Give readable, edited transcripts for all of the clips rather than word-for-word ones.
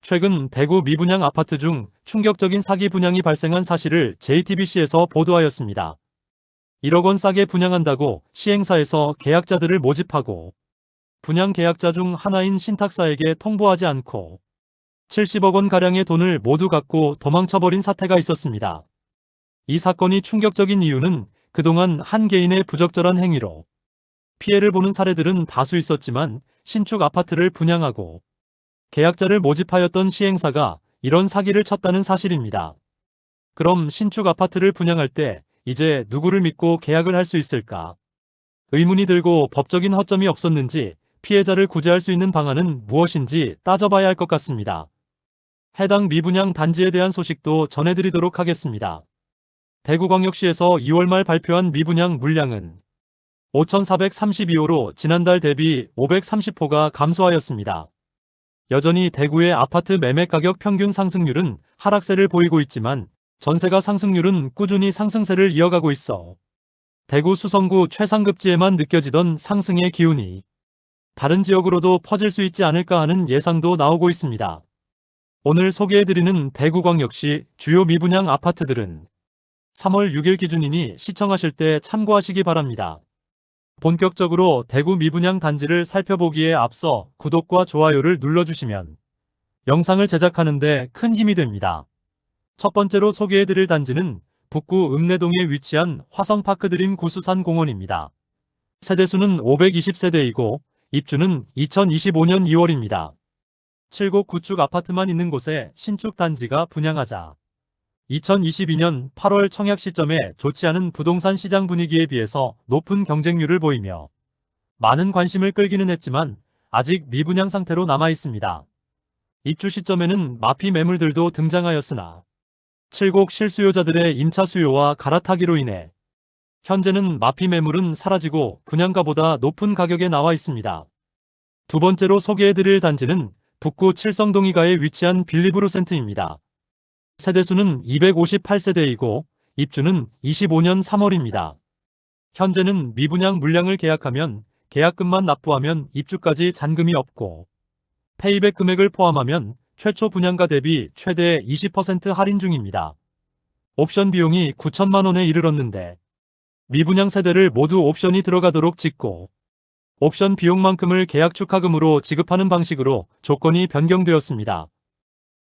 최근 대구 미분양 아파트 중 충격적인 사기 분양이 발생한 사실을 JTBC에서 보도하였습니다. 1억 원 싸게 분양한다고 시행사에서 계약자들을 모집하고 분양 계약자 중 하나인 신탁사에게 통보하지 않고 70억 원 가량의 돈을 모두 갖고 도망쳐버린 사태가 있었습니다. 이 사건이 충격적인 이유는 그동안 한 개인의 부적절한 행위로 피해를 보는 사례들은 다수 있었지만 신축 아파트를 분양하고 계약자를 모집하였던 시행사가 이런 사기를 쳤다는 사실입니다. 그럼 신축 아파트를 분양할 때 이제 누구를 믿고 계약을 할 수 있을까? 의문이 들고 법적인 허점이 없었는지 피해자를 구제할 수 있는 방안은 무엇인지 따져봐야 할 것 같습니다. 해당 미분양 단지에 대한 소식도 전해드리도록 하겠습니다. 대구광역시에서 2월 말 발표한 미분양 물량은 5,432호로 지난달 대비 530호가 감소하였습니다. 여전히 대구의 아파트 매매 가격 평균 상승률은 하락세를 보이고 있지만 전세가 상승률은 꾸준히 상승세를 이어가고 있어 대구 수성구 최상급지에만 느껴지던 상승의 기운이 다른 지역으로도 퍼질 수 있지 않을까 하는 예상도 나오고 있습니다. 오늘 소개해드리는 대구광역시 주요 미분양 아파트들은 3월 6일 기준이니 시청하실 때 참고하시기 바랍니다. 본격적으로 대구 미분양 단지를 살펴보기에 앞서 구독과 좋아요를 눌러주시면 영상을 제작하는 데 큰 힘이 됩니다. 첫 번째로 소개해드릴 단지는 북구 읍내동에 위치한 화성파크드림 구수산공원입니다. 세대수는 520세대이고 입주는 2025년 2월입니다. 7곡 구축 아파트만 있는 곳에 신축 단지가 분양하자 2022년 8월 청약 시점에 좋지 않은 부동산 시장 분위기에 비해서 높은 경쟁률을 보이며 많은 관심을 끌기는 했지만 아직 미분양 상태로 남아 있습니다. 입주 시점에는 마피 매물들도 등장하였으나 7곡 실수요자들의 임차 수요와 갈아타기로 인해 현재는 마피 매물은 사라지고 분양가보다 높은 가격에 나와 있습니다. 두 번째로 소개해드릴 단지는 북구 칠성동이가에 위치한 빌리브루센트입니다. 세대수는 258세대이고 입주는 25년 3월입니다. 현재는 미분양 물량을 계약하면 계약금만 납부하면 입주까지 잔금이 없고 페이백 금액을 포함하면 최초 분양가 대비 최대 20% 할인 중입니다. 옵션 비용이 9천만 원에 이르렀는데 미분양 세대를 모두 옵션이 들어가도록 짓고 옵션 비용만큼을 계약 축하금으로 지급하는 방식으로 조건이 변경되었습니다.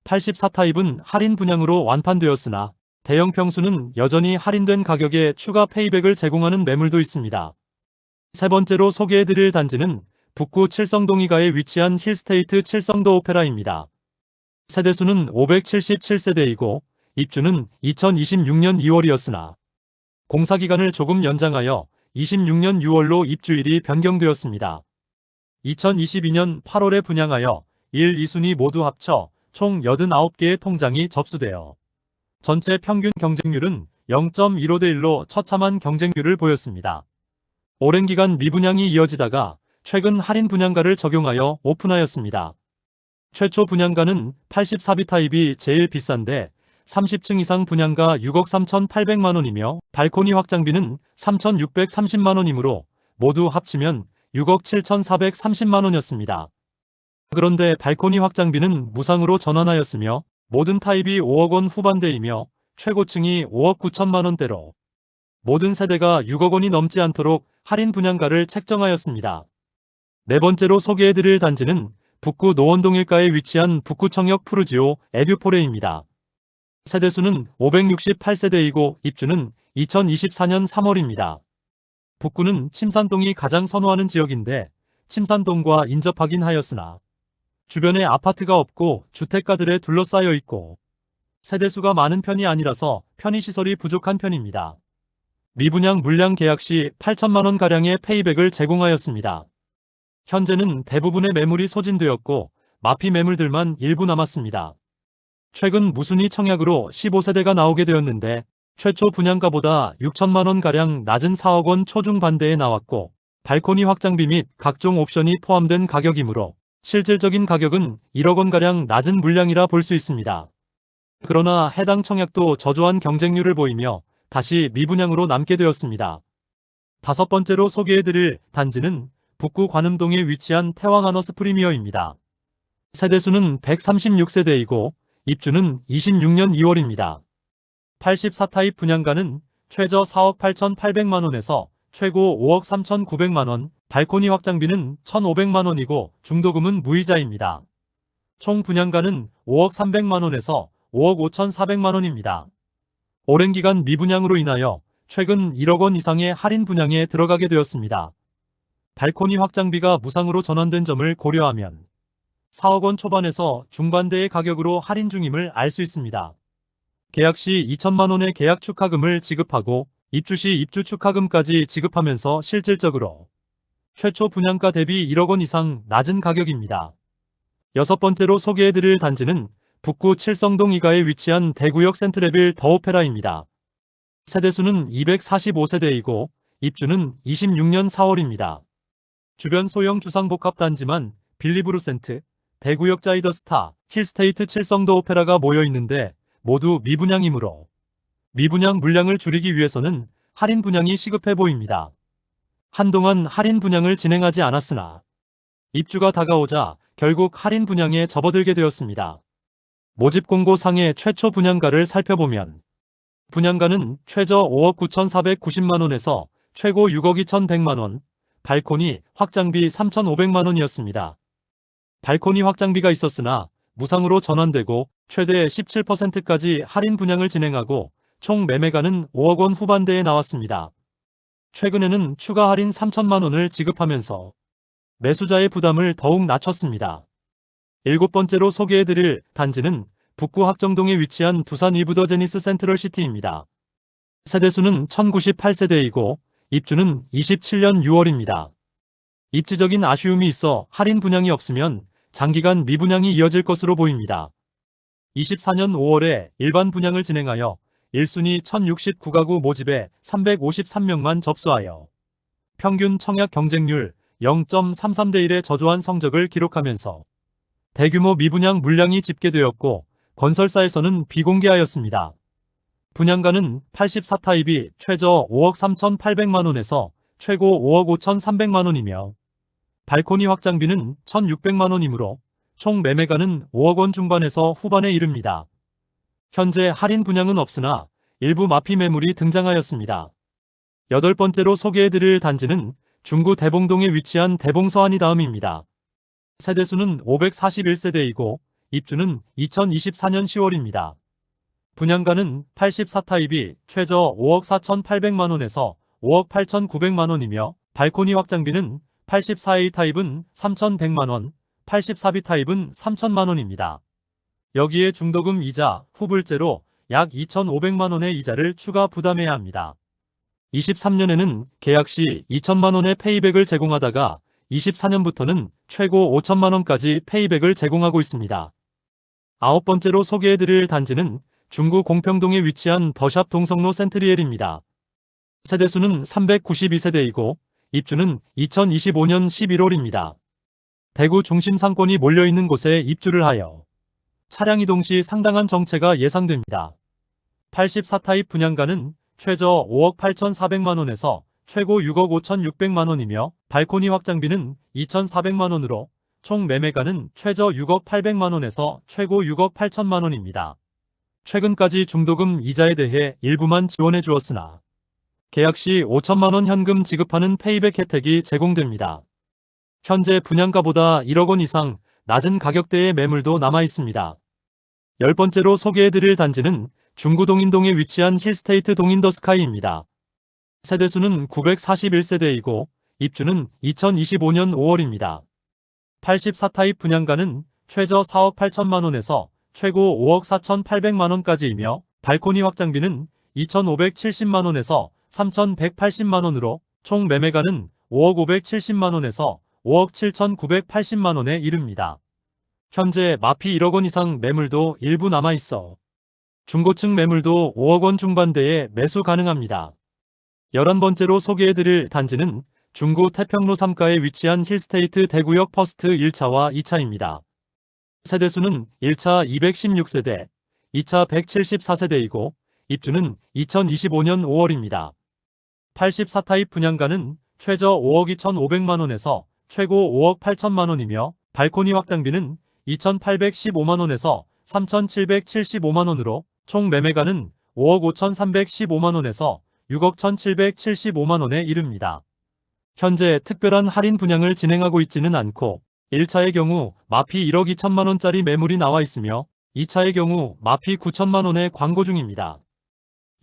84타입은 할인 분양으로 완판되었으나 대형 평수는 여전히 할인된 가격에 추가 페이백을 제공하는 매물도 있습니다. 세 번째로 소개해드릴 단지는 북구 칠성동이가에 위치한 힐스테이트 칠성도 오페라입니다. 세대수는 577세대이고 입주는 2026년 2월이었으나 공사기간을 조금 연장하여 26년 6월로 입주일이 변경되었습니다. 2022년 8월에 분양하여 1, 2순위 모두 합쳐 총 89개의 통장이 접수되어 전체 평균 경쟁률은 0.15대 1로 처참한 경쟁률을 보였습니다. 오랜 기간 미분양이 이어지다가 최근 할인 분양가를 적용하여 오픈하였습니다. 최초 분양가는 84비 타입이 제일 비싼데 30층 이상 분양가 6억 3,800만 원이며 발코니 확장비는 3,630만 원이므로 모두 합치면 6억 7,430만 원이었습니다. 그런데 발코니 확장비는 무상으로 전환하였으며 모든 타입이 5억 원 후반대이며 최고층이 5억 9천만 원대로 모든 세대가 6억 원이 넘지 않도록 할인 분양가를 책정하였습니다. 네 번째로 소개해드릴 단지는 북구 노원동일가에 위치한 북구청역 푸르지오 에듀포레입니다. 세대수는 568세대이고 입주는 2024년 3월입니다. 북구는 침산동이 가장 선호하는 지역인데 침산동과 인접하긴 하였으나 주변에 아파트가 없고 주택가들에 둘러싸여 있고 세대수가 많은 편이 아니라서 편의시설이 부족한 편입니다. 미분양 물량 계약 시 8천만 원가량의 페이백을 제공하였습니다. 현재는 대부분의 매물이 소진되었고 마피 매물들만 일부 남았습니다. 최근 무순위 청약으로 15세대가 나오게 되었는데 최초 분양가보다 6천만 원가량 낮은 4억 원 초중 반대에 나왔고 발코니 확장비 및 각종 옵션이 포함된 가격이므로 실질적인 가격은 1억 원가량 낮은 물량이라 볼 수 있습니다. 그러나 해당 청약도 저조한 경쟁률을 보이며 다시 미분양으로 남게 되었습니다. 다섯 번째로 소개해드릴 단지는 북구 관음동에 위치한 태왕하너스 프리미어입니다. 세대수는 136세대이고 입주는 26년 2월입니다. 84타입 분양가는 최저 4억 8,800만원에서 최고 5억 3,900만원, 발코니 확장비는 1,500만원이고 중도금은 무이자입니다. 총 분양가는 5억 300만원에서 5억 5,400만원입니다. 오랜 기간 미분양으로 인하여 최근 1억 원 이상의 할인 분양에 들어가게 되었습니다. 발코니 확장비가 무상으로 전환된 점을 고려하면 4억 원 초반에서 중반대의 가격으로 할인 중임을 알 수 있습니다. 계약 시 2천만 원의 계약 축하금을 지급하고 입주 시 입주 축하금까지 지급하면서 실질적으로 최초 분양가 대비 1억 원 이상 낮은 가격입니다. 여섯 번째로 소개해드릴 단지는 북구 칠성동 2가에 위치한 대구역 센트레빌 더 오페라입니다. 세대수는 245세대이고 입주는 26년 4월입니다. 주변 소형 주상복합단지만 빌리브루센트, 대구역 자이더스타, 힐스테이트 칠성도 오페라가 모여있는데 모두 미분양이므로 미분양 물량을 줄이기 위해서는 할인 분양이 시급해 보입니다. 한동안 할인 분양을 진행하지 않았으나 입주가 다가오자 결국 할인 분양에 접어들게 되었습니다. 모집 공고 상의 최초 분양가를 살펴보면 분양가는 최저 5억 9,490만원에서 최고 6억 2,100만원, 발코니 확장비 3,500만원이었습니다. 발코니 확장비가 있었으나 무상으로 전환되고 최대 17%까지 할인 분양을 진행하고 총 매매가는 5억 원 후반대에 나왔습니다. 최근에는 추가 할인 3천만 원을 지급하면서 매수자의 부담을 더욱 낮췄습니다. 일곱 번째로 소개해드릴 단지는 북구 합정동에 위치한 두산 위브더 제니스 센트럴시티입니다. 세대수는 1098세대이고 입주는 27년 6월입니다. 입지적인 아쉬움이 있어 할인 분양이 없으면 장기간 미분양이 이어질 것으로 보입니다. 24년 5월에 일반 분양을 진행하여 1순위 1069가구 모집에 353명만 접수하여 평균 청약 경쟁률 0.33대 1의 저조한 성적을 기록하면서 대규모 미분양 물량이 집계되었고 건설사에서는 비공개하였습니다. 분양가는 84타입이 최저 5억 3,800만원에서 최고 5억 5,300만원이며 발코니 확장비는 1,600만원이므로 총 매매가는 5억 원 중반에서 후반에 이릅니다. 현재 할인 분양은 없으나 일부 마피 매물이 등장하였습니다. 여덟 번째로 소개해드릴 단지는 중구 대봉동에 위치한 대봉서안이 다음입니다. 세대수는 541세대이고 입주는 2024년 10월입니다. 분양가는 84타입이 최저 5억 4,800만원에서 5억 8,900만원이며 발코니 확장비는 84A 타입은 3,100만원, 84B 타입은 3,000만원입니다. 여기에 중도금 이자, 후불제로 약 2,500만원의 이자를 추가 부담해야 합니다. 23년에는 계약 시 2천만원의 페이백을 제공하다가 24년부터는 최고 5천만원까지 페이백을 제공하고 있습니다. 아홉 번째로 소개해드릴 단지는 중구 공평동에 위치한 더샵 동성로 센트리엘입니다. 세대수는 392세대이고 입주는 2025년 11월입니다. 대구 중심 상권이 몰려있는 곳에 입주를 하여 차량 이동 시 상당한 정체가 예상됩니다. 84타입 분양가는 최저 5억 8,400만원에서 최고 6억 5,600만원이며 발코니 확장비는 2,400만원으로 총 매매가는 최저 6억 800만원에서 최고 6억 8천만원입니다. 최근까지 중도금 이자에 대해 일부만 지원해 주었으나 계약 시 5천만원 현금 지급하는 페이백 혜택이 제공됩니다. 현재 분양가보다 1억 원 이상 낮은 가격대의 매물도 남아 있습니다. 열 번째로 소개해드릴 단지는 중구 동인동에 위치한 힐스테이트 동인더스카이입니다. 세대수는 941세대이고 입주는 2025년 5월입니다. 84타입 분양가는 최저 4억 8천만원에서 최고 5억 4,800만원까지이며 발코니 확장비는 2,570만원에서 3,180만원으로 총 매매가는 5억 570만원에서 5억 7,980만원에 이릅니다. 현재 마피 1억 원 이상 매물도 일부 남아있어 중고층 매물도 5억 원 중반대에 매수 가능합니다. 11번째로 소개해드릴 단지는 중구 태평로 3가에 위치한 힐스테이트 대구역 퍼스트 1차와 2차입니다. 세대수는 1차 216세대, 2차 174세대이고 입주는 2025년 5월입니다. 84타입 분양가는 최저 5억 2,500만원에서 최고 5억 8천만원이며 발코니 확장비는 2,815만원에서 3,775만원으로 총 매매가는 5억 5,315만원에서 6억 1,775만원에 이릅니다. 현재 특별한 할인 분양을 진행하고 있지는 않고 1차의 경우 마피 1억 2천만원짜리 매물이 나와 있으며 2차의 경우 마피 9천만원에 광고 중입니다.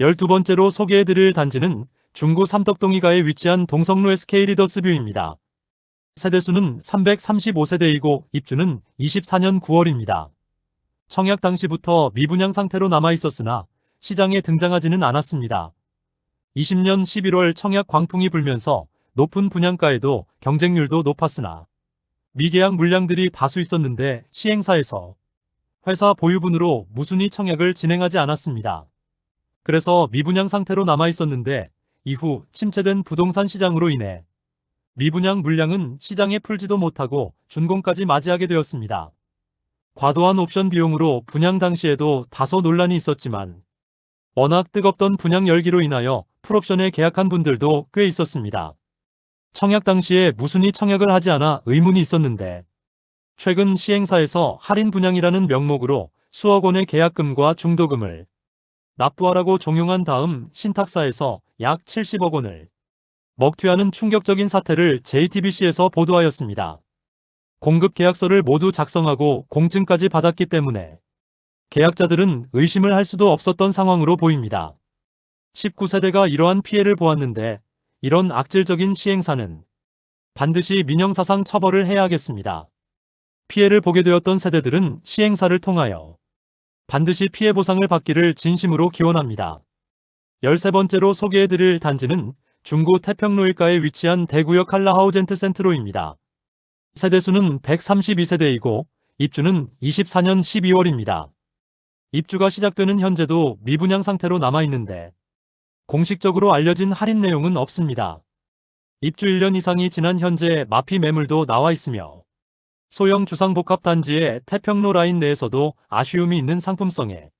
12번째로 소개해드릴 단지는 중구 삼덕동이가에 위치한 동성로 SK 리더스뷰입니다. 세대수는 335세대이고 입주는 24년 9월입니다. 청약 당시부터 미분양 상태로 남아있었으나 시장에 등장하지는 않았습니다. 20년 11월 청약 광풍이 불면서 높은 분양가에도 경쟁률도 높았으나 미계약 물량들이 다수 있었는데 시행사에서 회사 보유분으로 무순위 청약을 진행하지 않았습니다. 그래서 미분양 상태로 남아있었는데 이후 침체된 부동산 시장으로 인해 미분양 물량은 시장에 풀지도 못하고 준공까지 맞이하게 되었습니다. 과도한 옵션 비용으로 분양 당시에도 다소 논란이 있었지만 워낙 뜨겁던 분양 열기로 인하여 풀옵션에 계약한 분들도 꽤 있었습니다. 청약 당시에 무순위 청약을 하지 않아 의문이 있었는데 최근 시행사에서 할인 분양이라는 명목으로 수억 원의 계약금과 중도금을 납부하라고 종용한 다음 신탁사에서 약 70억 원을 먹튀하는 충격적인 사태를 JTBC에서 보도하였습니다. 공급 계약서를 모두 작성하고 공증까지 받았기 때문에 계약자들은 의심을 할 수도 없었던 상황으로 보입니다. 19세대가 이러한 피해를 보았는데 이런 악질적인 시행사는 반드시 민형사상 처벌을 해야 하겠습니다. 피해를 보게 되었던 세대들은 시행사를 통하여 반드시 피해 보상을 받기를 진심으로 기원합니다. 13번째로 소개해드릴 단지는 중구 태평로일가에 위치한 대구역 한라하우젠트 센트로입니다. 세대수는 132세대이고 입주는 24년 12월입니다. 입주가 시작되는 현재도 미분양 상태로 남아있는데 공식적으로 알려진 할인 내용은 없습니다. 입주 1년 이상이 지난 현재 마피 매물도 나와 있으며 소형 주상복합단지의 태평로 라인 내에서도 아쉬움이 있는 상품성에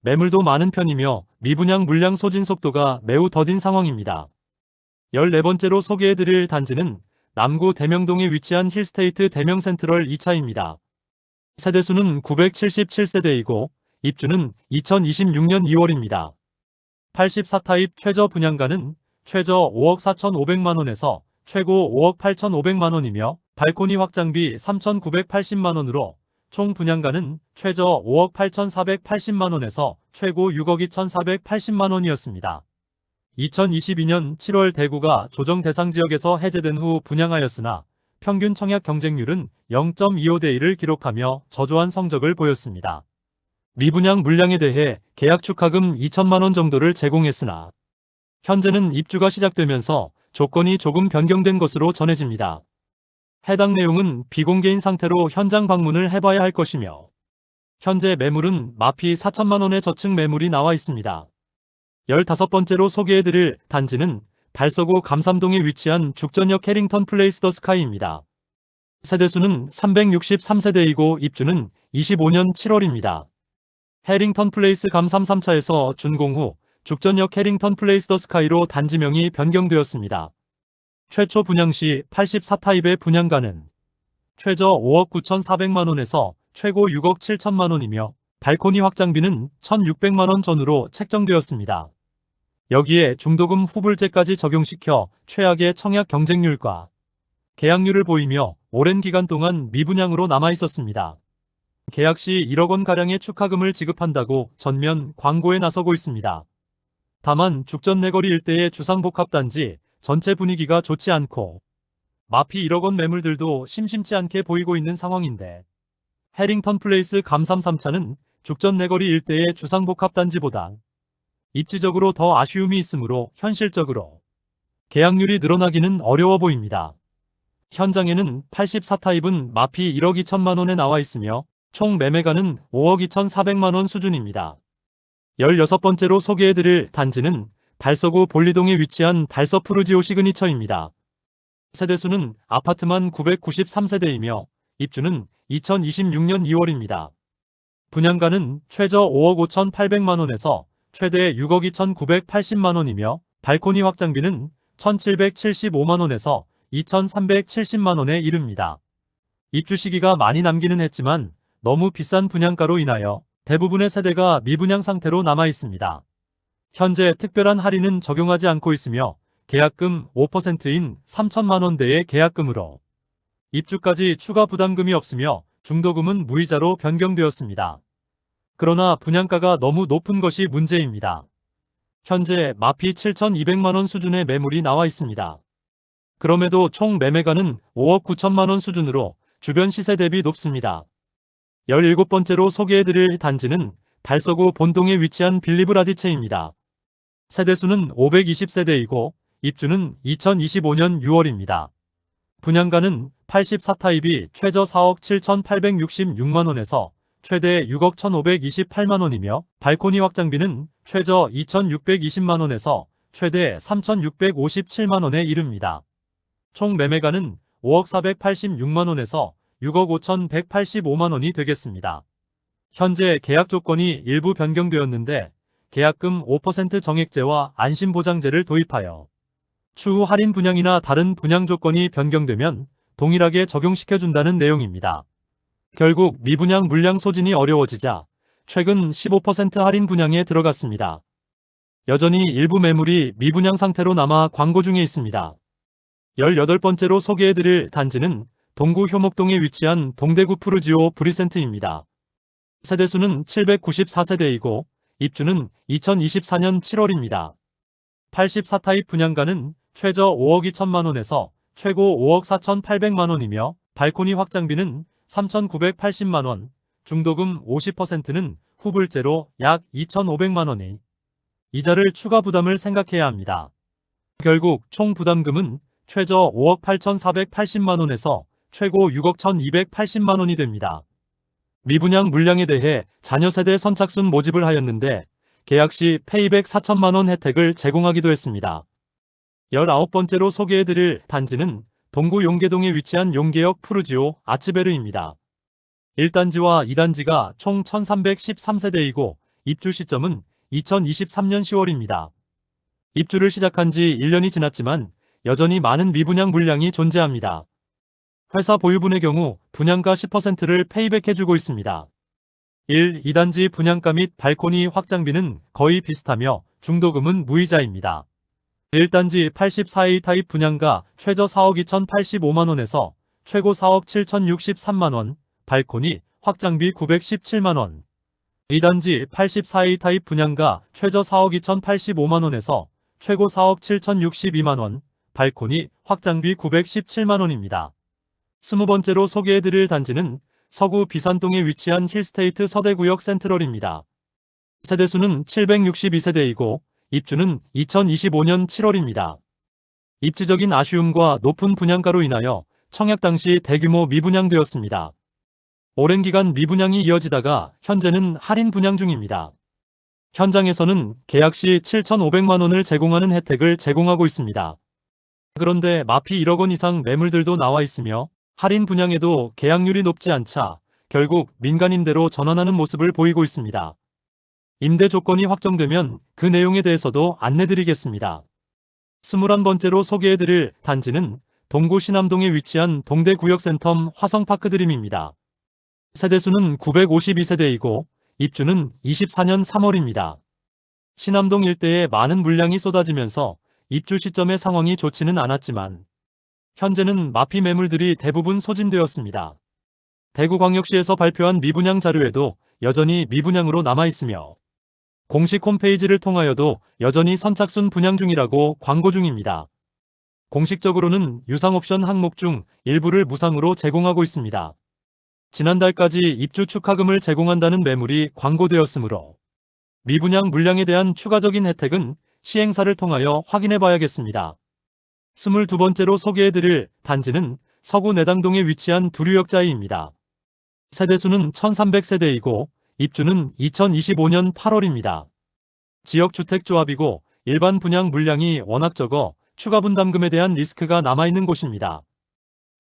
매물도 많은 편이며 미분양 물량 소진 속도가 매우 더딘 상황입니다. 14번째로 소개해드릴 단지는 남구 대명동에 위치한 힐스테이트 대명센트럴 2차입니다. 세대수는 977세대이고 입주는 2026년 2월입니다. 84타입 최저 분양가는 최저 5억 4,500만원에서 최고 5억 8,500만원이며 발코니 확장비 3,980만원으로 총 분양가는 최저 5억 8,480만원에서 최고 6억 2,480만원이었습니다. 2022년 7월 대구가 조정 대상 지역에서 해제된 후 분양하였으나 평균 청약 경쟁률은 0.25대 1을 기록하며 저조한 성적을 보였습니다. 미분양 물량에 대해 계약 축하금 2천만원 정도를 제공했으나 현재는 입주가 시작되면서 조건이 조금 변경된 것으로 전해집니다. 해당 내용은 비공개인 상태로 현장 방문을 해봐야 할 것이며 현재 매물은 마피 4천만원의 저층 매물이 나와 있습니다. 15번째로 소개해드릴 단지는 달서구 감삼동에 위치한 죽전역 해링턴 플레이스 더 스카이입니다. 세대수는 363세대이고 입주는 25년 7월입니다. 해링턴 플레이스 감삼 3차에서 준공 후 죽전역 해링턴 플레이스 더 스카이로 단지명이 변경되었습니다. 최초 분양 시 84타입의 분양가는 최저 5억 9,400만원에서 최고 6억 7천만원이며 발코니 확장비는 1,600만원 전후로 책정되었습니다. 여기에 중도금 후불제까지 적용시켜 최악의 청약 경쟁률과 계약률을 보이며 오랜 기간 동안 미분양으로 남아있었습니다. 계약 시 1억 원가량의 축하금을 지급한다고 전면 광고에 나서고 있습니다. 다만 죽전 내거리 일대의 주상복합단지 전체 분위기가 좋지 않고 마피 1억 원 매물들도 심심치 않게 보이고 있는 상황인데 해링턴 플레이스 감삼 3차는 죽전 내거리 일대의 주상복합단지보다 입지적으로 더 아쉬움이 있으므로 현실적으로 계약률이 늘어나기는 어려워 보입니다. 현장에는 84타입은 마피 1억 2천만원에 나와 있으며 총 매매가는 5억 2,400만원 수준입니다. 16번째로 소개해드릴 단지는 달서구 볼리동에 위치한 달서 푸르지오 시그니처입니다. 세대수는 아파트만 993세대이며 입주는 2026년 2월입니다. 분양가는 최저 5억 5,800만원에서 최대 6억 2,980만원이며 발코니 확장비는 1,775만원에서 2,370만원에 이릅니다. 입주 시기가 많이 남기는 했지만 너무 비싼 분양가로 인하여 대부분의 세대가 미분양 상태로 남아 있습니다. 현재 특별한 할인은 적용하지 않고 있으며 계약금 5%인 3천만 원대의 계약금으로 입주까지 추가 부담금이 없으며 중도금은 무이자로 변경되었습니다. 그러나 분양가가 너무 높은 것이 문제입니다. 현재 마피 7,200만 원 수준의 매물이 나와 있습니다. 그럼에도 총 매매가는 5억 9천만 원 수준으로 주변 시세 대비 높습니다. 17번째로 소개해드릴 단지는 달서구 본동에 위치한 빌리브라디체입니다. 세대수는 520세대이고 입주는 2025년 6월입니다. 분양가는 84타입이 최저 4억 7,866만 원에서 최대 6억 1,528만 원이며 발코니 확장비는 최저 2,620만 원에서 최대 3,657만 원에 이릅니다. 총 매매가는 5억 486만 원에서 6억 5,185만 원이 되겠습니다. 현재 계약 조건이 일부 변경되었는데 계약금 5% 정액제와 안심보장제를 도입하여 추후 할인 분양이나 다른 분양 조건이 변경되면 동일하게 적용시켜준다는 내용입니다. 결국 미분양 물량 소진이 어려워지자 최근 15% 할인 분양에 들어갔습니다. 여전히 일부 매물이 미분양 상태로 남아 광고 중에 있습니다. 18번째로 소개해드릴 단지는 동구 효목동에 위치한 동대구 푸르지오 브리센트입니다. 세대수는 794세대이고 입주는 2024년 7월입니다. 84타입 분양가는 최저 5억 2천만 원에서 최고 5억 4,800만 원이며 발코니 확장비는 3,980만 원, 중도금 50%는 후불제로 약 2,500만 원이 이자를 추가 부담을 생각해야 합니다. 결국 총 부담금은 최저 5억 8,480만 원에서 최고 6억 1,280만 원이 됩니다. 미분양 물량에 대해 자녀 세대 선착순 모집을 하였는데 계약 시 페이백 4천만 원 혜택을 제공하기도 했습니다. 19번째로 소개해드릴 단지는 동구 용계동에 위치한 용계역 푸르지오 아츠베르입니다. 1단지와 2단지가 총 1,313세대이고 입주 시점은 2023년 10월입니다. 입주를 시작한 지 1년이 지났지만 여전히 많은 미분양 물량이 존재합니다. 회사 보유분의 경우 분양가 10%를 페이백해주고 있습니다. 1, 2단지 분양가 및 발코니 확장비는 거의 비슷하며 중도금은 무이자입니다. 1단지 84A 타입 분양가 최저 4억 2,085만원에서 최고 4억 7,063만원, 발코니 확장비 917만원. 2단지 84A 타입 분양가 최저 4억 2,085만원에서 최고 4억 7,062만원, 발코니 확장비 917만원입니다. 20번째로 소개해드릴 단지는 서구 비산동에 위치한 힐스테이트 서대구역 센트럴입니다. 세대수는 762세대이고 입주는 2025년 7월입니다. 입지적인 아쉬움과 높은 분양가로 인하여 청약 당시 대규모 미분양되었습니다. 오랜 기간 미분양이 이어지다가 현재는 할인 분양 중입니다. 현장에서는 계약 시 7,500만 원을 제공하는 혜택을 제공하고 있습니다. 그런데 마피 1억 원 이상 매물들도 나와 있으며 할인 분양에도 계약률이 높지 않자 결국 민간임대로 전환하는 모습을 보이고 있습니다. 임대 조건이 확정되면 그 내용에 대해서도 안내드리겠습니다. 21번째로 소개해드릴 단지는 동구 신암동에 위치한 동대구역센텀 화성파크드림입니다. 세대수는 952세대이고 입주는 24년 3월입니다. 신암동 일대에 많은 물량이 쏟아지면서 입주 시점의 상황이 좋지는 않았지만 현재는 마피 매물들이 대부분 소진되었습니다. 대구광역시에서 발표한 미분양 자료에도 여전히 미분양으로 남아있으며 공식 홈페이지를 통하여도 여전히 선착순 분양 중이라고 광고 중입니다. 공식적으로는 유상옵션 항목 중 일부를 무상으로 제공하고 있습니다. 지난달까지 입주 축하금을 제공한다는 매물이 광고되었으므로 미분양 물량에 대한 추가적인 혜택은 시행사를 통하여 확인해 봐야겠습니다. 22번째로 소개해드릴 단지는 서구 내당동에 위치한 두류역자이입니다. 세대수는 1300세대이고 입주는 2025년 8월입니다. 지역주택조합이고 일반 분양 물량이 워낙 적어 추가 분담금에 대한 리스크가 남아있는 곳입니다.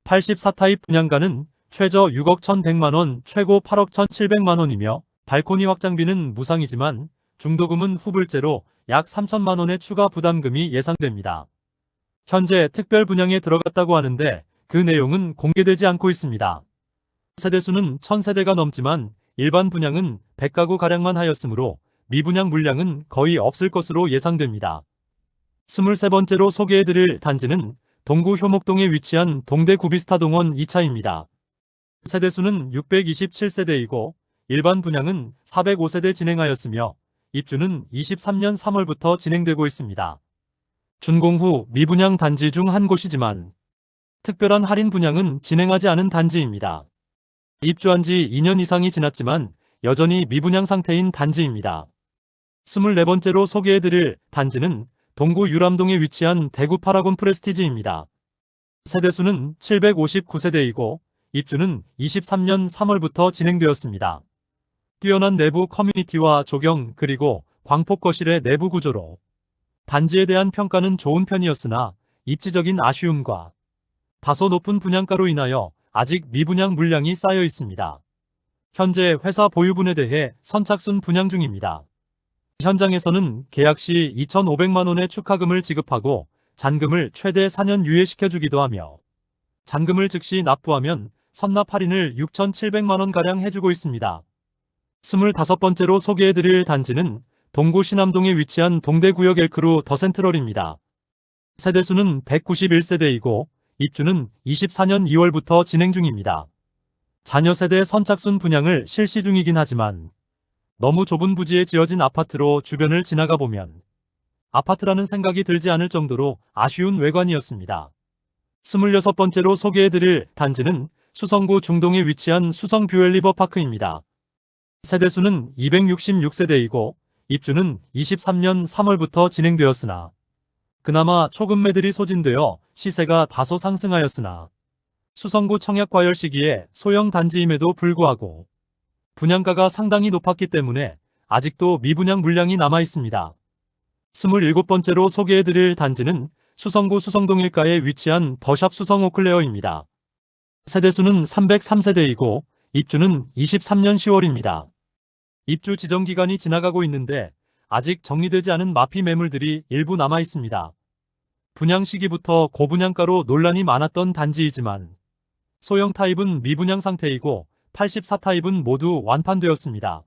84타입 분양가는 최저 6억 1,100만원, 최고 8억 1,700만원이며 발코니 확장비는 무상이지만 중도금은 후불제로 약 3천만원의 추가 부담금이 예상됩니다. 현재 특별 분양에 들어갔다고 하는데 그 내용은 공개되지 않고 있습니다. 세대수는 1000세대가 넘지만 일반 분양은 100가구가량만 하였으므로 미분양 물량은 거의 없을 것으로 예상됩니다. 23번째로 소개해드릴 단지는 동구 효목동에 위치한 동대 구비스타동원 2차입니다. 세대수는 627세대이고 일반 분양은 405세대 진행하였으며 입주는 23년 3월부터 진행되고 있습니다. 준공 후 미분양 단지 중 한 곳이지만 특별한 할인 분양은 진행하지 않은 단지입니다. 입주한 지 2년 이상이 지났지만 여전히 미분양 상태인 단지입니다. 24번째로 소개해드릴 단지는 동구 유람동에 위치한 대구 파라곤 프레스티지입니다. 세대수는 759세대이고 입주는 23년 3월부터 진행되었습니다. 뛰어난 내부 커뮤니티와 조경 그리고 광폭 거실의 내부 구조로 단지에 대한 평가는 좋은 편이었으나 입지적인 아쉬움과 다소 높은 분양가로 인하여 아직 미분양 물량이 쌓여 있습니다. 현재 회사 보유분에 대해 선착순 분양 중입니다. 현장에서는 계약 시 2,500만 원의 축하금을 지급하고 잔금을 최대 4년 유예시켜주기도 하며 잔금을 즉시 납부하면 선납 할인을 6,700만 원가량 해주고 있습니다. 25번째로 소개해드릴 단지는 동구 신암동에 위치한 동대구역 엘크루 더센트럴입니다. 세대수는 191세대이고 입주는 24년 2월부터 진행 중입니다. 자녀 세대 선착순 분양을 실시 중이긴 하지만 너무 좁은 부지에 지어진 아파트로 주변을 지나가 보면 아파트라는 생각이 들지 않을 정도로 아쉬운 외관이었습니다. 26번째로 소개해드릴 단지는 수성구 중동에 위치한 수성뷰엘리버파크입니다. 세대수는 266세대이고 입주는 23년 3월부터 진행되었으나 그나마 초급매들이 소진되어 시세가 다소 상승하였으나 수성구 청약과열 시기에 소형 단지임에도 불구하고 분양가가 상당히 높았기 때문에 아직도 미분양 물량이 남아 있습니다. 27번째로 소개해드릴 단지는 수성구 수성동일가에 위치한 더샵 수성 오클레어입니다. 세대수는 303세대이고 입주는 23년 10월입니다. 입주 지정 기간이 지나가고 있는데 아직 정리되지 않은 마피 매물들이 일부 남아 있습니다. 분양 시기부터 고분양가로 논란이 많았던 단지이지만 소형 타입은 미분양 상태이고 84타입은 모두 완판되었습니다.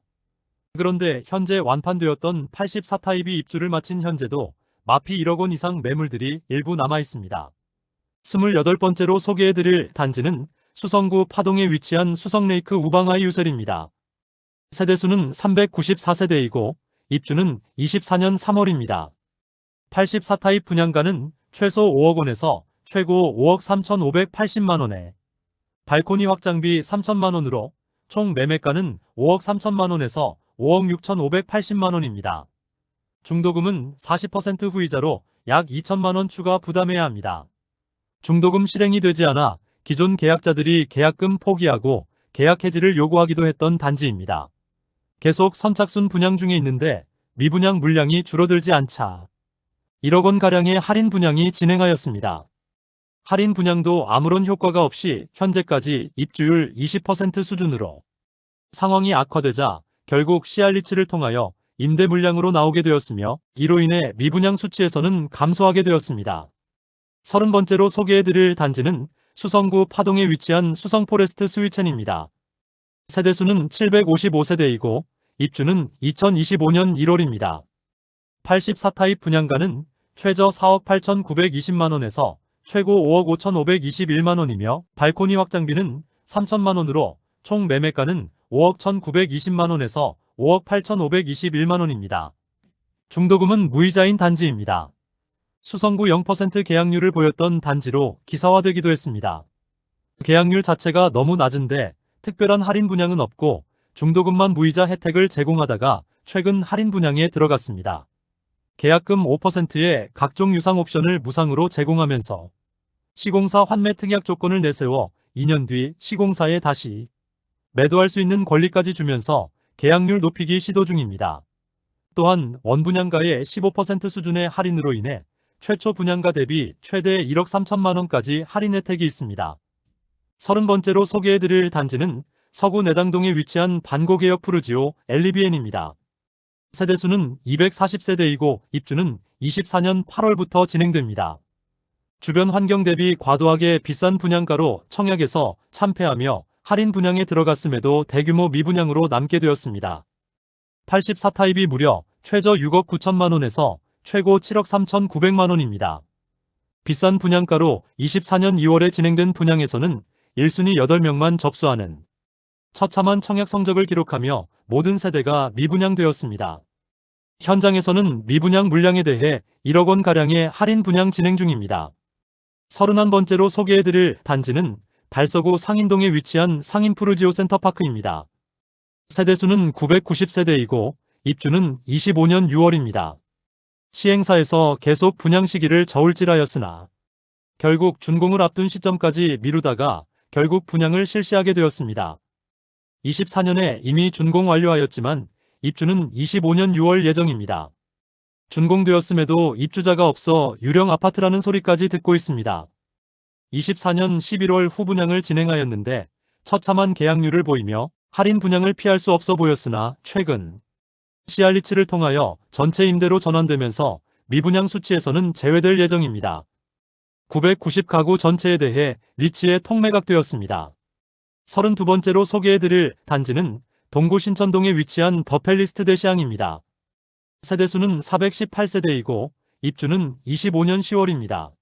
그런데 현재 완판되었던 84타입이 입주를 마친 현재도 마피 1억 원 이상 매물들이 일부 남아 있습니다. 28번째로 소개해드릴 단지는 수성구 파동에 위치한 수성레이크 우방아이 유셀입니다. 세대수는 394세대이고 입주는 24년 3월입니다. 84타입 분양가는 최소 5억 원에서 최고 5억 3,580만 원에 발코니 확장비 3천만 원으로 총 매매가는 5억 3천만 원에서 5억 6,580만 원입니다. 중도금은 40% 후이자로 약 2천만 원 추가 부담해야 합니다. 중도금 실행이 되지 않아 기존 계약자들이 계약금 포기하고 계약 해지를 요구하기도 했던 단지입니다. 계속 선착순 분양 중에 있는데 미분양 물량이 줄어들지 않자 1억 원가량의 할인 분양이 진행하였습니다. 할인 분양도 아무런 효과가 없이 현재까지 입주율 20% 수준으로 상황이 악화되자 결국 CR리츠를 통하여 임대 물량으로 나오게 되었으며 이로 인해 미분양 수치에서는 감소하게 되었습니다. 30번째로 소개해드릴 단지는 수성구 파동에 위치한 수성포레스트 스위첸입니다. 세대수는 755세대이고 입주는 2025년 1월입니다. 84타입 분양가는 최저 4억 8,920만원에서 최고 5억 5,521만원이며 발코니 확장비는 3천만원으로 총 매매가는 5억 1,920만원에서 5억 8,521만원입니다. 중도금은 무이자인 단지입니다. 수성구 0% 계약률을 보였던 단지로 기사화되기도 했습니다. 계약률 자체가 너무 낮은데 특별한 할인 분양은 없고 중도금만 무이자 혜택을 제공하다가 최근 할인 분양에 들어갔습니다. 계약금 5%의 각종 유상 옵션을 무상으로 제공하면서 시공사 환매 특약 조건을 내세워 2년 뒤 시공사에 다시 매도할 수 있는 권리까지 주면서 계약률 높이기 시도 중입니다. 또한 원분양가의 15% 수준의 할인으로 인해 최초 분양가 대비 최대 1억 3천만 원까지 할인 혜택이 있습니다. 30번째로 소개해드릴 단지는 서구 내당동에 위치한 반고개역 푸르지오 엘리비엔입니다. 세대수는 240세대이고 입주는 24년 8월부터 진행됩니다. 주변 환경 대비 과도하게 비싼 분양가로 청약에서 참패하며 할인 분양에 들어갔음에도 대규모 미분양으로 남게 되었습니다. 84타입이 무려 최저 6억 9천만 원에서 최고 7억 3천9백만 원입니다. 비싼 분양가로 24년 2월에 진행된 분양에서는 1순위 8명만 접수하는 처참한 청약 성적을 기록하며 모든 세대가 미분양되었습니다. 현장에서는 미분양 물량에 대해 1억 원가량의 할인 분양 진행 중입니다. 31번째로 소개해드릴 단지는 달서구 상인동에 위치한 상인푸르지오 센터파크입니다. 세대수는 990세대이고 입주는 25년 6월입니다. 시행사에서 계속 분양 시기를 저울질하였으나 결국 준공을 앞둔 시점까지 미루다가 결국 분양을 실시하게 되었습니다. 24년에 이미 준공 완료하였지만 입주는 25년 6월 예정입니다. 준공되었음에도 입주자가 없어 유령 아파트라는 소리까지 듣고 있습니다. 24년 11월 후분양을 진행하였는데 처참한 계약률을 보이며 할인 분양을 피할 수 없어 보였으나 최근 CR리츠를 통하여 전체 임대로 전환되면서 미분양 수치에서는 제외될 예정입니다. 990가구 전체에 대해 리츠에 통매각되었습니다. 32번째로 소개해드릴 단지는 동구 신천동에 위치한 더 팰리스 대시항입니다. 세대수는 418세대이고 입주는 25년 10월입니다.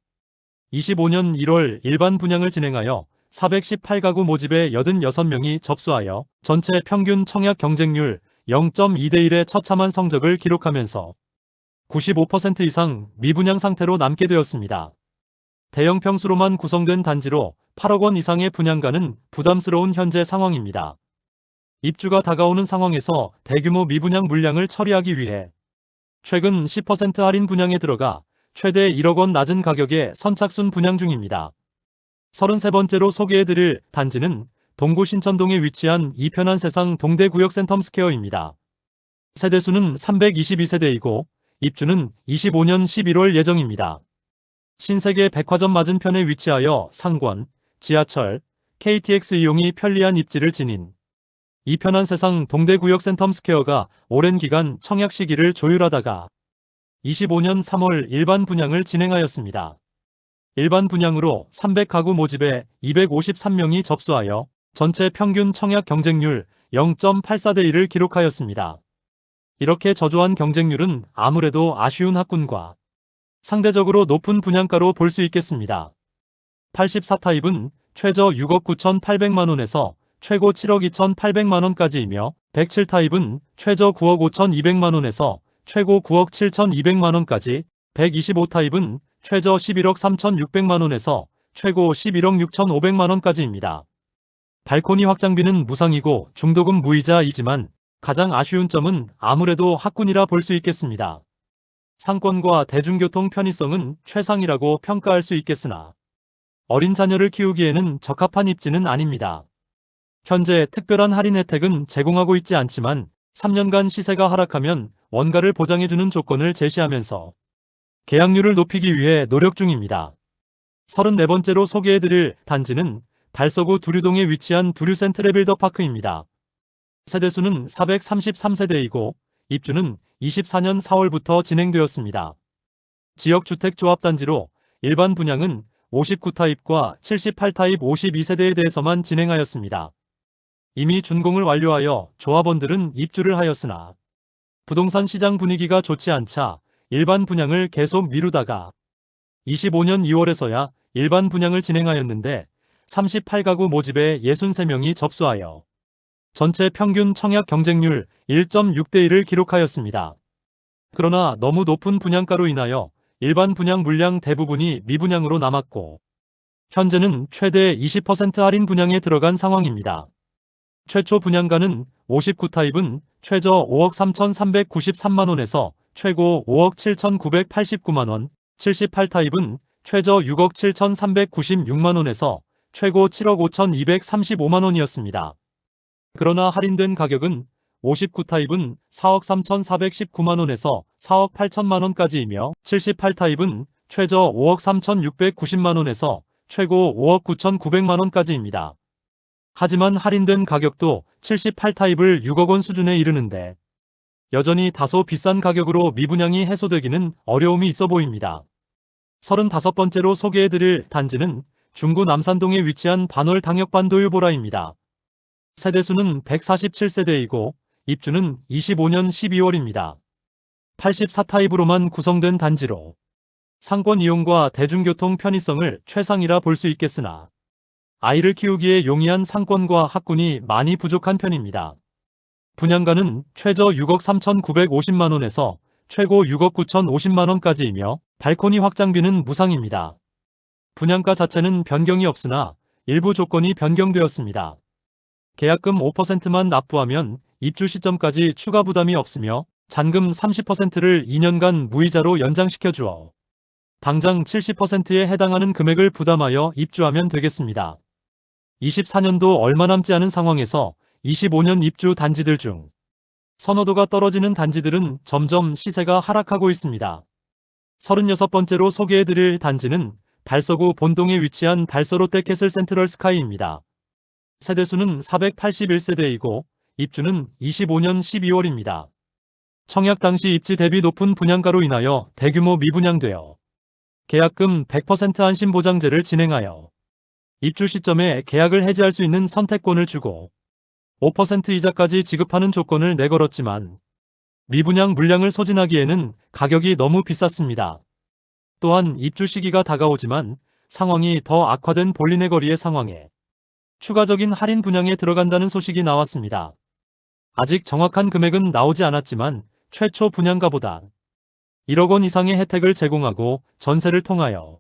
25년 1월 일반 분양을 진행하여 418가구 모집에 86명이 접수하여 전체 평균 청약 경쟁률 0.2대1의 처참한 성적을 기록하면서 95% 이상 미분양 상태로 남게 되었습니다. 대형 평수로만 구성된 단지로 8억 원 이상의 분양가는 부담스러운 현재 상황입니다. 입주가 다가오는 상황에서 대규모 미분양 물량을 처리하기 위해 최근 10% 할인 분양에 들어가 최대 1억 원 낮은 가격에 선착순 분양 중입니다. 33번째로 소개해드릴 단지는 동구 신천동에 위치한 이편한 세상 동대구역 센텀스퀘어입니다. 세대수는 322세대이고 입주는 25년 11월 예정입니다. 신세계 백화점 맞은편에 위치하여 상권, 지하철, KTX 이용이 편리한 입지를 지닌 이편한 세상 동대구역 센텀스퀘어가 오랜 기간 청약 시기를 조율하다가 25년 3월 일반 분양을 진행하였습니다. 일반 분양으로 300가구 모집에 253명이 접수하여 전체 평균 청약 경쟁률 0.84대1을 기록하였습니다. 이렇게 저조한 경쟁률은 아무래도 아쉬운 학군과 상대적으로 높은 분양가로 볼 수 있겠습니다. 84타입은 최저 6억 9천8백만 원에서 최고 7억 2천8백만 원까지이며 107타입은 최저 9억 5천2백만 원에서 최고 9억 7천2백만 원까지, 125타입은 최저 11억 3천6백만 원에서 최고 11억 6천5백만 원까지입니다. 발코니 확장비는 무상이고 중도금 무이자이지만 가장 아쉬운 점은 아무래도 학군이라 볼 수 있겠습니다. 상권과 대중교통 편의성은 최상이라고 평가할 수 있겠으나 어린 자녀를 키우기에는 적합한 입지는 아닙니다. 현재 특별한 할인 혜택은 제공하고 있지 않지만 3년간 시세가 하락하면 원가를 보장해주는 조건을 제시하면서 계약률을 높이기 위해 노력 중입니다. 34번째로 소개해드릴 단지는 달서구 두류동에 위치한 두류 센트레빌더 파크입니다. 세대수는 433세대이고 입주는 24년 4월부터 진행되었습니다. 지역주택조합단지로 일반 분양은 59타입과 78타입 52세대에 대해서만 진행하였습니다. 이미 준공을 완료하여 조합원들은 입주를 하였으나 부동산 시장 분위기가 좋지 않자 일반 분양을 계속 미루다가 25년 2월에서야 일반 분양을 진행하였는데 38가구 모집에 63명이 접수하여 전체 평균 청약 경쟁률 1.6대1을 기록하였습니다. 그러나 너무 높은 분양가로 인하여 일반 분양 물량 대부분이 미분양으로 남았고 현재는 최대 20% 할인 분양에 들어간 상황입니다. 최초 분양가는 59타입은 최저 5억 3,393만 원에서 최고 5억 7,989만 원, 78타입은 최저 6억 7,396만 원에서 최고 7억 5,235만 원이었습니다. 그러나 할인된 가격은 59타입은 4억 3,419만 원에서 4억 8천만 원까지이며 78타입은 최저 5억 3,690만 원에서 최고 5억 9,900만 원까지입니다. 하지만 할인된 가격도 78타입을 6억 원 수준에 이르는데 여전히 다소 비싼 가격으로 미분양이 해소되기는 어려움이 있어 보입니다. 35번째로 소개해드릴 단지는 중구 남산동에 위치한 반월 당역반도유보라입니다. 세대수는 147세대이고 입주는 25년 12월입니다. 84타입으로만 구성된 단지로 상권 이용과 대중교통 편의성을 최상이라 볼 수 있겠으나 아이를 키우기에 용이한 상권과 학군이 많이 부족한 편입니다. 분양가는 최저 6억 3,950만원에서 최고 6억 9,050만원까지이며 발코니 확장비는 무상입니다. 분양가 자체는 변경이 없으나 일부 조건이 변경되었습니다. 계약금 5%만 납부하면 입주 시점까지 추가 부담이 없으며 잔금 30%를 2년간 무이자로 연장시켜 주어 당장 70%에 해당하는 금액을 부담하여 입주하면 되겠습니다. 24년도 얼마 남지 않은 상황에서 25년 입주 단지들 중 선호도가 떨어지는 단지들은 점점 시세가 하락하고 있습니다. 36번째로 소개해드릴 단지는 달서구 본동에 위치한 달서 롯데캐슬 센트럴 스카이입니다. 세대수는 481세대이고 입주는 25년 12월입니다. 청약 당시 입지 대비 높은 분양가로 인하여 대규모 미분양되어 계약금 100% 안심보장제를 진행하여 입주 시점에 계약을 해지할 수 있는 선택권을 주고 5% 이자까지 지급하는 조건을 내걸었지만 미분양 물량을 소진하기에는 가격이 너무 비쌌습니다. 또한 입주 시기가 다가오지만 상황이 더 악화된 볼리네 거리의 상황에 추가적인 할인 분양에 들어간다는 소식이 나왔습니다. 아직 정확한 금액은 나오지 않았지만 최초 분양가보다 1억 원 이상의 혜택을 제공하고 전세를 통하여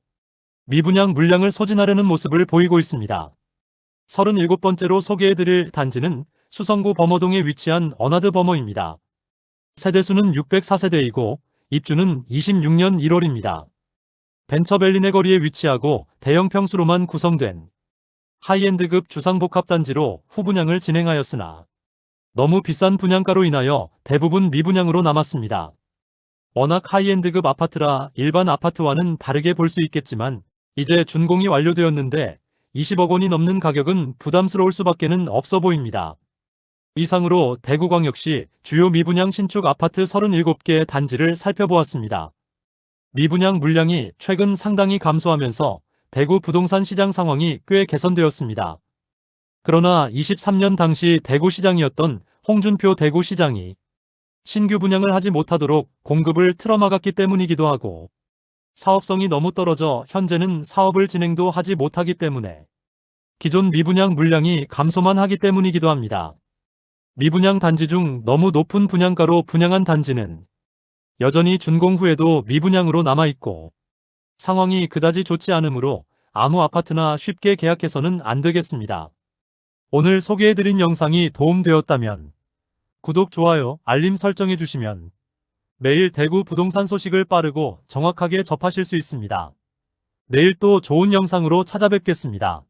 미분양 물량을 소진하려는 모습을 보이고 있습니다. 37번째로 소개해드릴 단지는 수성구 범어동에 위치한 어나드 범어입니다. 세대수는 604세대이고 입주는 26년 1월입니다. 벤처밸리네 거리에 위치하고 대형 평수로만 구성된 하이엔드급 주상복합단지로 후분양을 진행하였으나 너무 비싼 분양가로 인하여 대부분 미분양으로 남았습니다. 워낙 하이엔드급 아파트라 일반 아파트와는 다르게 볼 수 있겠지만 이제 준공이 완료되었는데 20억 원이 넘는 가격은 부담스러울 수밖에는 없어 보입니다. 이상으로 대구광역시 주요 미분양 신축 아파트 37개 단지를 살펴보았습니다. 미분양 물량이 최근 상당히 감소하면서 대구 부동산 시장 상황이 꽤 개선되었습니다. 그러나 23년 당시 대구시장이었던 홍준표 대구시장이 신규 분양을 하지 못하도록 공급을 틀어막았기 때문이기도 하고 사업성이 너무 떨어져 현재는 사업을 진행도 하지 못하기 때문에 기존 미분양 물량이 감소만 하기 때문이기도 합니다. 미분양 단지 중 너무 높은 분양가로 분양한 단지는 여전히 준공 후에도 미분양으로 남아있고 상황이 그다지 좋지 않으므로 아무 아파트나 쉽게 계약해서는 안 되겠습니다. 오늘 소개해드린 영상이 도움되었다면 구독, 좋아요, 알림 설정해 주시면 매일 대구 부동산 소식을 빠르고 정확하게 접하실 수 있습니다. 내일 또 좋은 영상으로 찾아뵙겠습니다.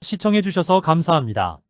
시청해 주셔서 감사합니다.